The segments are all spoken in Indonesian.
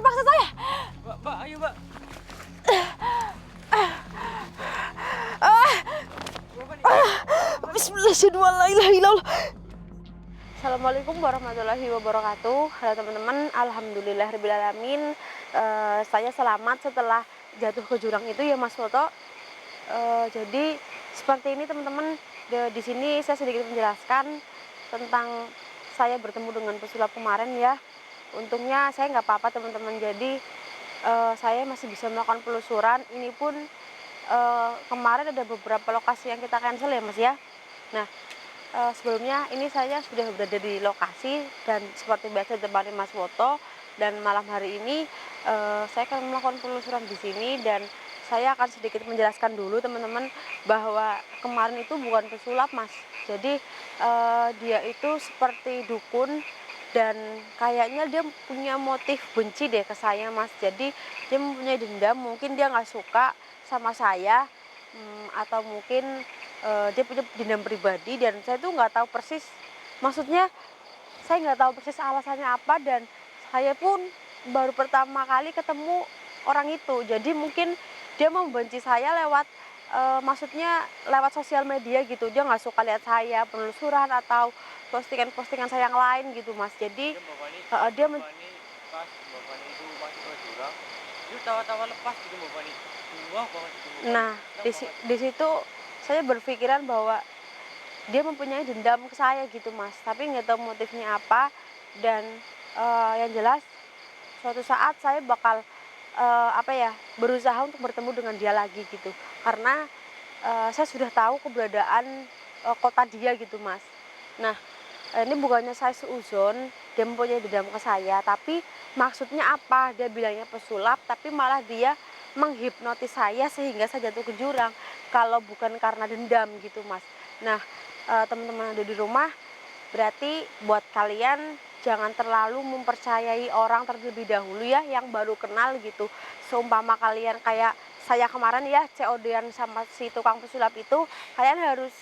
Jangan paksa saya. Mbak, ayo Mbak. Bismillahirrahmanirrahim. Assalamualaikum warahmatullahi wabarakatuh. Halo teman-teman, alhamdulillahirrahmanirrahim. Saya selamat setelah jatuh ke jurang itu ya Mas Foto. Jadi seperti ini teman-teman, di sini saya sedikit menjelaskan tentang saya bertemu dengan pesulap kemarin ya. Untungnya saya nggak apa-apa teman-teman. Jadi saya masih bisa melakukan penelusuran. Ini pun kemarin ada beberapa lokasi yang kita cancel ya Mas ya. Nah, sebelumnya ini saya sudah berada di lokasi dan seperti biasa ditemani Mas Woto, dan malam hari ini saya akan melakukan penelusuran di sini, dan saya akan sedikit menjelaskan dulu teman-teman bahwa kemarin itu bukan pesulap Mas. Jadi dia itu seperti dukun dan kayaknya dia punya motif benci deh ke saya Mas. Jadi dia mempunyai dendam, mungkin dia nggak suka sama saya, atau mungkin dia punya dendam pribadi, dan saya tuh nggak tahu persis, maksudnya saya nggak tahu persis alasannya apa, dan saya pun baru pertama kali ketemu orang itu. Jadi mungkin dia membenci saya lewat maksudnya lewat sosial media gitu. Dia nggak suka lihat saya penelusuran atau postingan-postingan saya yang lain gitu Mas. Jadi dia pas Bapak itu masuk ke jurang, itu tawa-tawa lepas gitu Bapak ini. Wah banget itu Bapak. nah di situ saya berpikiran bahwa dia mempunyai dendam ke saya gitu Mas, tapi nggak tahu motifnya apa. Dan yang jelas suatu saat saya bakal berusaha untuk bertemu dengan dia lagi gitu, karena saya sudah tahu keberadaan kota dia gitu Mas. Nah, ini bukannya saya seuzon dia mempunyai dendam ke saya, tapi maksudnya apa, dia bilangnya pesulap tapi malah dia menghipnotis saya sehingga saya jatuh ke jurang, kalau bukan karena dendam gitu Mas. Nah, teman-teman ada di rumah, berarti buat kalian jangan terlalu mempercayai orang terlebih dahulu ya, yang baru kenal gitu. Seumpama kalian kayak saya kemarin ya, COD-an sama si tukang pesulap itu, kalian harus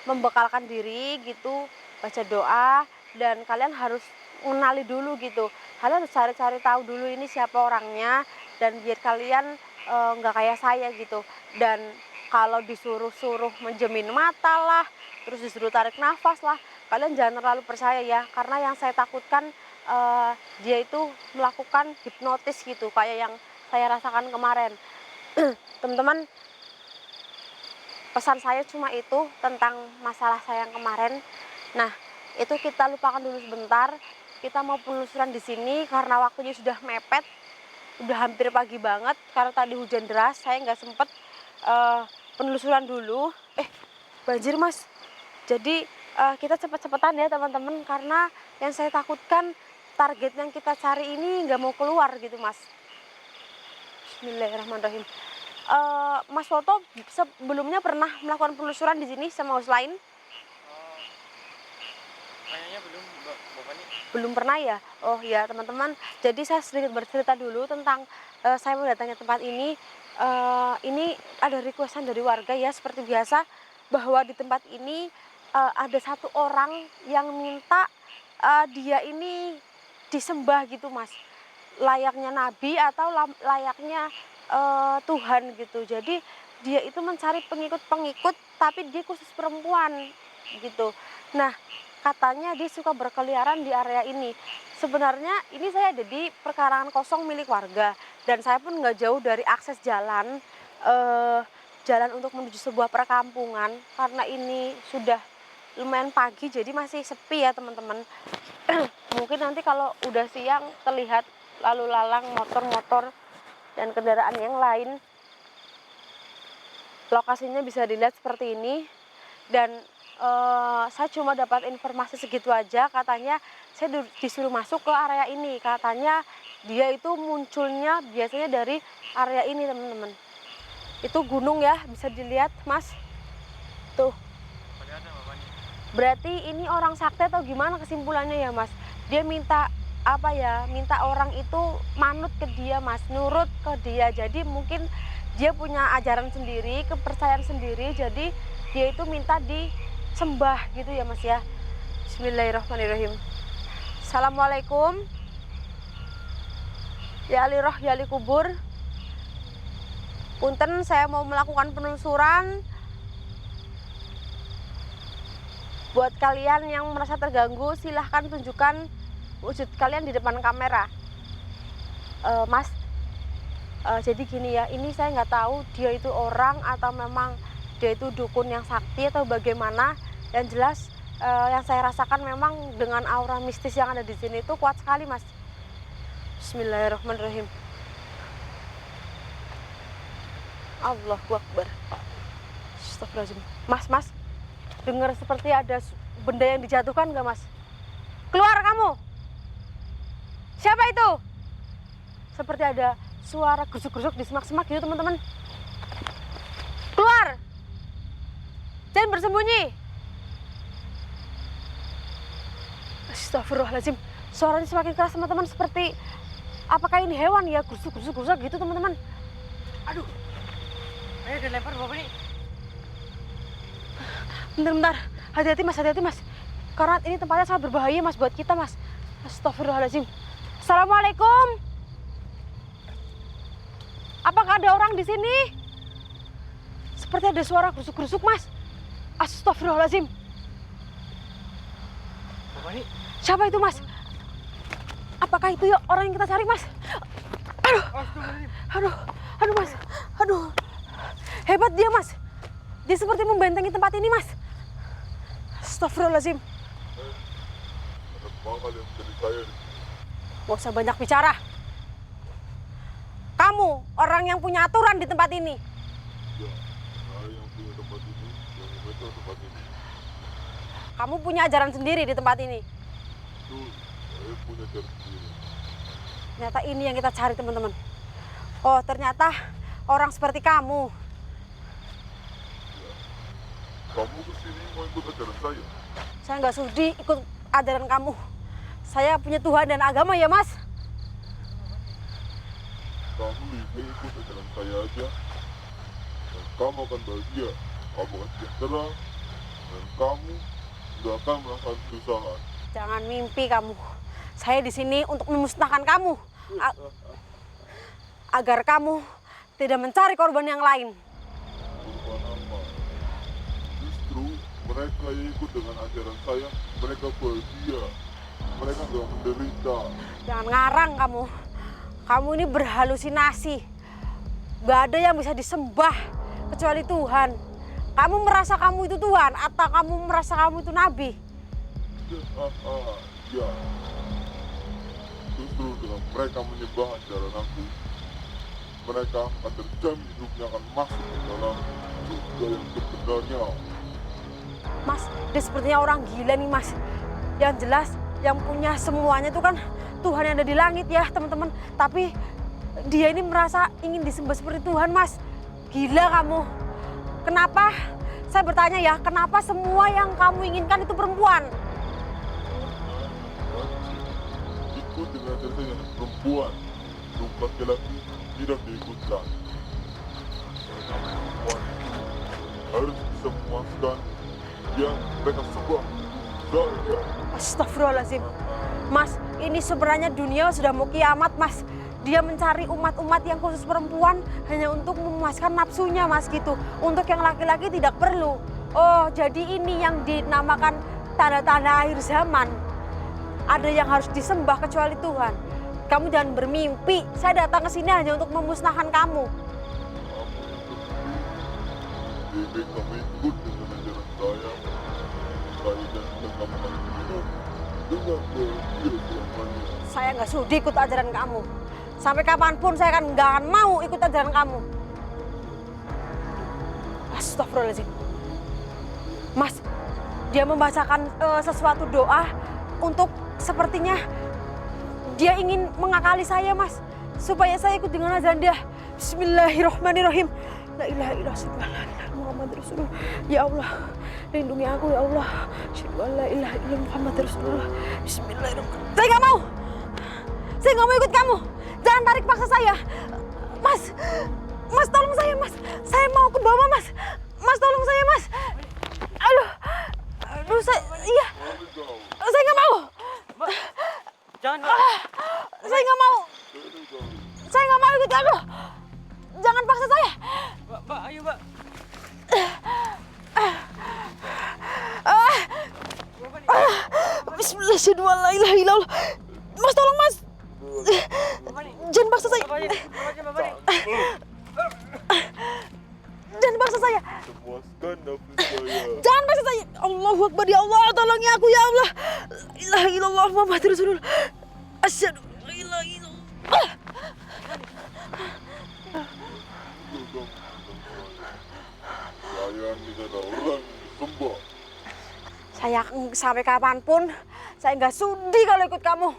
membekalkan diri gitu, baca doa, dan kalian harus mengenali dulu gitu. Kalian harus cari-cari tahu dulu ini siapa orangnya, dan biar kalian nggak kayak saya gitu. Dan kalau disuruh-suruh menjemin mata lah, terus disuruh tarik nafas lah, kalian jangan terlalu percaya ya, karena yang saya takutkan dia itu melakukan hipnotis gitu, kayak yang saya rasakan kemarin. Teman-teman, pesan saya cuma itu tentang masalah saya yang kemarin. Nah, itu kita lupakan dulu sebentar. Kita mau penelusuran di sini karena waktunya sudah mepet, udah hampir pagi banget. Karena tadi hujan deras, saya nggak sempet penelusuran dulu. Banjir Mas. Jadi kita cepet-cepetan ya teman-teman, karena yang saya takutkan target yang kita cari ini nggak mau keluar gitu Mas. Bismillahirrahmanirrahim. Mas Foto sebelumnya pernah melakukan penelusuran di sini sama host lain? Kayaknya belum Bapak ini. Belum pernah ya? Oh ya teman-teman, jadi saya sedikit bercerita dulu tentang saya mendatangi tempat ini. Ini ada requestan dari warga ya, seperti biasa, bahwa di tempat ini ada satu orang yang minta dia ini disembah gitu Mas, layaknya nabi atau layaknya Tuhan gitu. Jadi dia itu mencari pengikut-pengikut, tapi dia khusus perempuan gitu. Nah, katanya dia suka berkeliaran di area ini. Sebenarnya ini saya ada di perkarangan kosong milik warga, dan saya pun nggak jauh dari akses jalan jalan untuk menuju sebuah perkampungan, karena ini sudah lumayan pagi jadi masih sepi ya teman-teman. Mungkin nanti kalau udah siang terlihat lalu lalang motor-motor dan kendaraan yang lain. Lokasinya bisa dilihat seperti ini, dan saya cuma dapat informasi segitu aja. Katanya saya disuruh masuk ke area ini, katanya dia itu munculnya biasanya dari area ini teman-teman. Itu gunung ya, bisa dilihat Mas tuh. Berarti ini orang sakti atau gimana kesimpulannya ya Mas? Dia minta minta orang itu manut ke dia Mas, nurut ke dia. Jadi mungkin dia punya ajaran sendiri, kepercayaan sendiri, jadi dia itu minta disembah gitu ya Mas ya. Bismillahirrahmanirrahim. Assalamualaikum. Ya ali roh, ya ali kubur. Punten, saya mau melakukan penelusuran. Buat kalian yang merasa terganggu, silahkan tunjukkan wujud kalian di depan kamera. Mas, jadi gini ya, ini saya nggak tahu dia itu orang atau memang dia itu dukun yang sakti atau bagaimana. Yang jelas yang saya rasakan memang dengan aura mistis yang ada di sini itu kuat sekali, Mas. Bismillahirrahmanirrahim. Allahu Akbar. Astagfirullahaladzim. Mas, dengar seperti ada benda yang dijatuhkan nggak, Mas? Keluar kamu. Siapa itu? Seperti ada suara gerusuk-gerusuk di semak-semak gitu, teman-teman. Keluar. Jangan bersembunyi. Astagfirullahaladzim. Suaranya semakin keras, teman-teman. Seperti apakah ini hewan ya? Gerusuk-gerusuk gitu, teman-teman. Aduh. Ayo dilempar Bapak ini. Bentar. Hati-hati mas. Karena ini tempatnya sangat berbahaya mas buat kita mas. Astagfirullahaladzim. Assalamualaikum. Apakah ada orang di sini? Seperti ada suara gerusuk-gerusuk mas. Astagfirullahaladzim. Bapak ini. Siapa itu mas? Apakah itu ya orang yang kita cari mas? Aduh mas. Aduh. Hebat dia mas. Dia seperti membentengi tempat ini mas. Astagfirullahaladzim. Gak usah banyak bicara. Kamu orang yang punya aturan di tempat ini. Ya, saya yang punya tempat ini, yang memegang tempat ini. Kamu punya ajaran sendiri di tempat ini. Betul, saya punya cara sendiri. Ternyata ini yang kita cari teman-teman. Oh ternyata orang seperti kamu. Kamu kesini mau ikut ajaran saya? Saya nggak sudi ikut ajaran kamu. Saya punya Tuhan dan agama ya mas. Kamu lebih ikut ajaran saya aja. Dan kamu akan bahagia, kamu akan sejahtera, dan kamu tidak akan merasakan kesusahan. Jangan mimpi kamu. Saya di sini untuk memusnahkan kamu. Agar kamu tidak mencari korban yang lain. Korban apa? Justru mereka yang ikut dengan ajaran saya, mereka bahagia. Mereka nggak menderita. Jangan ngarang kamu. Kamu ini berhalusinasi. Gak ada yang bisa disembah kecuali Tuhan. Kamu merasa kamu itu Tuhan atau kamu merasa kamu itu Nabi? Ya. Justru dengan mereka menyembah ajaran aku, mereka akan terjamin hidupnya akan masuk ke dalam surga yang sebenarnya. Mas, dia sepertinya orang gila nih mas. Yang jelas yang punya semuanya itu kan Tuhan yang ada di langit ya teman-teman. Tapi dia ini merasa ingin disembah seperti Tuhan mas. Gila kamu. Kenapa? Saya bertanya ya, kenapa semua yang kamu inginkan itu perempuan? Ikut dengan ajaran saya perempuan, untuk laki-laki tidak diikutkan. Karena perempuan itu harus bisa memuaskan yang mereka sembah saja. Astagfirullahaladzim. Mas, ini sebenarnya dunia sudah mau kiamat mas. Dia mencari umat-umat yang khusus perempuan hanya untuk memuaskan nafsunya mas gitu. Untuk yang laki-laki tidak perlu. Oh jadi ini yang dinamakan tanda-tanda akhir zaman. Ada yang harus disembah kecuali Tuhan. Kamu jangan bermimpi. Saya datang ke sini hanya untuk memusnahkan kamu. Lebih kamu ikut dengan ajaran saya dan kamu akan hidup dengan bahagia selamanya. Saya nggak sudi ikut ajaran kamu. Sampai kapanpun saya nggak akan mau ikut ajaran kamu. Astagfirullahaladzim. Mas, dia membacakan sesuatu doa untuk sepertinya dia ingin mengakali saya mas. Supaya saya ikut dengan ajaran dia. Bismillahirrahmanirrahim. La ilaha illallah Muhammad Rasulullah. Ya Allah, lindungi aku ya Allah. Asyhadu an la ilaha illallah Muhammad Rasulullah. Bismillahirrahmanirrahim. Saya nggak mau. Saya nggak mau ikut kamu. Jangan tarik paksa saya. Mas tolong saya mas. Saya mau ke bawah mas. Mas tolong saya mas. Aduh iya. Saya nggak mau. Mbak, jangan. Saya nggak mau. Saya ikut kamu. Jangan paksa saya. Mbak, ayo mbak. Bapak nih. Bismillah, asyhadu an la ilaha illallah. Mas, tolong mas. Bapak nih. Jangan paksa saya. Bapak nih. Bapak nih. Jangan paksa saya. Puaskan nafsu saya. Jangan paksa saya. Allahu Akbar, ya Allah, tolongi aku ya Allah. La ilaha illallah Muhammad Rasulullah. Asyhadu an la ilaha illallah. Saya ini adalah orang yang disembah. Saya sampai kapanpun, saya nggak sudi kalau ikut kamu.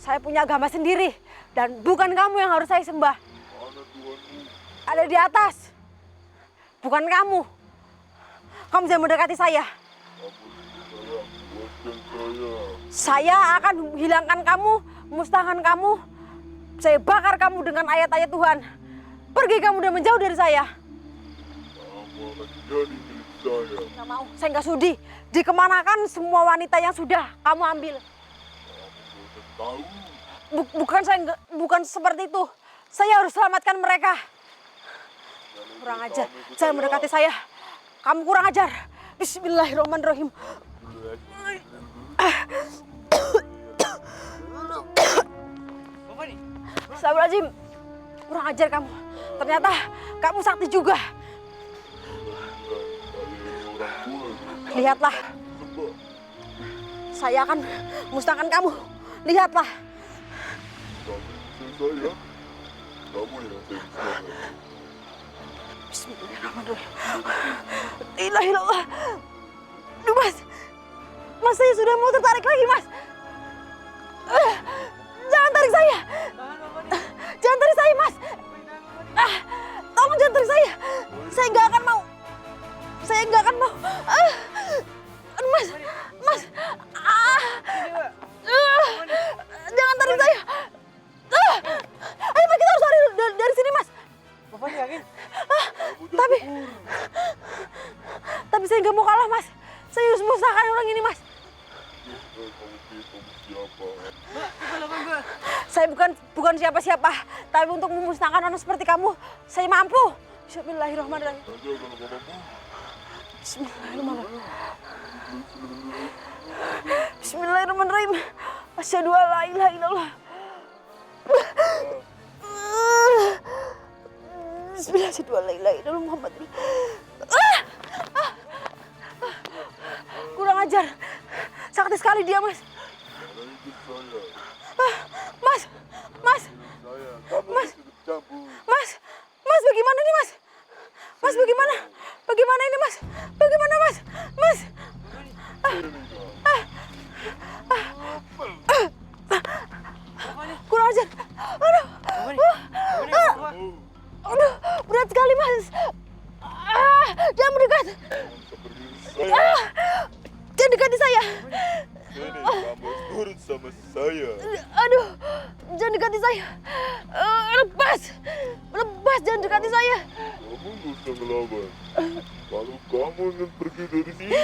Saya punya agama sendiri, dan bukan kamu yang harus saya sembah. Mana Tuhanmu? Ada di atas. Bukan kamu. Kamu jangan mendekati saya. Saya puaskan saya. Saya akan hilangkan kamu, musnahkan kamu. Saya bakar kamu dengan ayat-ayat Tuhan. Pergi kamu dan menjauh dari saya. Kamu akan jadi milik saya. Nggak mau, saya nggak sudi. Dikemanakan semua wanita yang sudah kamu ambil. Kamu bosan tahu. Bukan saya bukan seperti itu. Saya harus selamatkan mereka. Kurang ajar. Jangan mendekati saya. Kamu kurang ajar. Bismillahirrahmanirrahim. Bapak nih. Astagfirullahaladzim. Kurang ajar kamu. Ternyata kamu sakti juga. Lihatlah. Saya akan musnahkan kamu. Lihatlah. Saya, kamu yang saya musnahkan. Bismillahirrahmanirrahim. La ilaha illallah. Duh, Mas. Mas, saya sudah mau tertarik lagi, Mas. Jangan tarik saya. Tahan bapak nih. Jangan tarik saya, Mas. Tolong jangan tarik saya. Saya nggak akan mau. Saya nggak akan mau. Aduh, Mas. Mas. Ini mbak. Jangan tarik saya. Ayo, Mas, kita harus lari dari sini, Mas. Bapak nih yakin? Tapi saya nggak mau kalah, Mas. Saya harus musnahkan orang ini, Mas. Kamu siapa? Mbak, kita lakukan mbak. Saya bukan siapa-siapa, tapi untuk memusnahkan orang seperti kamu, saya mampu. Bismillahirrahmanirrahim. Saja kalau mampu. Bismillahirrahmanirrahim. Bismillahirrahmanirrahim. Asyhadu an la ilaha illallah. Bismillah, asyhadu an la ilaha illallah Muhammad. Kurang ajar. Sakti sekali dia, Mas. Karena itu saya. Mas. Saya. Kamu Mas. ikut campur. Mas, bagaimana nih, Mas? Mas, bagaimana? Bagaimana ini, Mas? Bagaimana, Mas? Mas. Kurang ajar. Aduh. Bapak nih. Bapak nih. Bapak. Aduh, berat sekali, Mas. Jangan mendekat. Seperti saya. Jangan dekati saya. Ini kamu turut sama saya. Aduh, jangan dekati saya. Lepas, jangan dekati saya. Kamu gak usah ngelawan. Kalau kamu ingin pergi dari sini,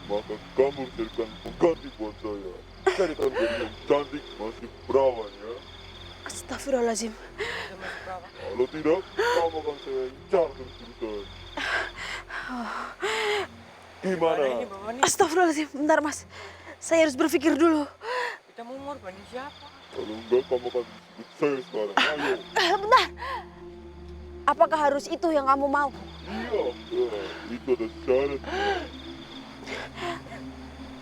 maka kamu carikan pengganti buat saya. Carikan gadis yang cantik, masih perawan ya. Astagfirullahaladzim. Kita masuk berapa? Kalau tidak, kamu akan saya incar terus-terusan. Gimana? Ini bapak nih. Astagfirullahaladzim. Bentar, Mas. Saya harus berpikir dulu. Kita mau ngorbanin siapa? Kalau enggak, kamu akan disebut saya sekarang. Ayo. Bentar. Apakah harus itu yang kamu mau? Iya, itu ada syarat.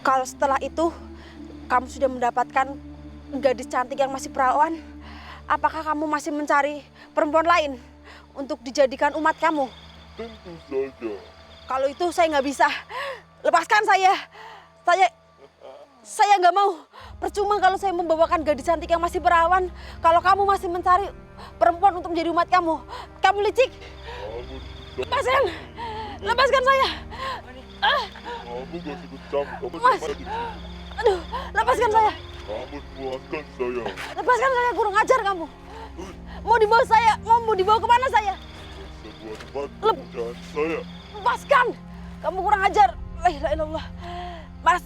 Kalau setelah itu, kamu sudah mendapatkan gadis cantik yang masih perawan, apakah kamu masih mencari perempuan lain untuk dijadikan umat kamu? Tentu saja. Kalau itu saya nggak bisa. Lepaskan saya. Saya nggak mau. Percuma kalau saya membawakan gadis cantik yang masih perawan, kalau kamu masih mencari perempuan untuk menjadi umat kamu. Kamu licik. Kamu Lepaskan saya. kamu gak ikut campur. Kamu Mas. cuma di sini. Aduh, lepaskan saya. Kamu puaskan saya. Lepaskan saya, kurang ajar kamu. Mau dibawa kemana saya? Sebuah tempat pekerjaan saya. Lepaskan. Kamu kurang ajar. La ilaha illallah. Mas,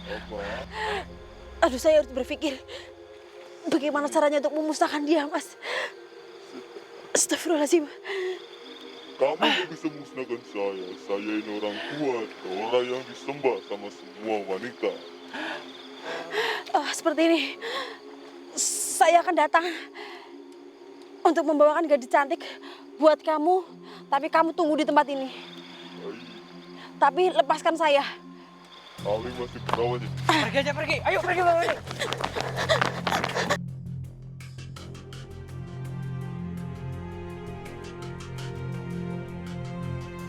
Apa? aduh saya harus berpikir. Bagaimana caranya untuk memusnahkan dia, Mas? Astagfirullahaladzim. Kamu gak bisa musnahkan saya. Saya ini orang kuat, orang yang disembah sama semua wanita. Seperti ini. Saya akan datang untuk membawakan gadis cantik buat kamu. Tapi kamu tunggu di tempat ini. Baik, Tapi lepaskan saya. Ali masih perawat ini. Pergi aja, pergi. Ayo pergi, Bang.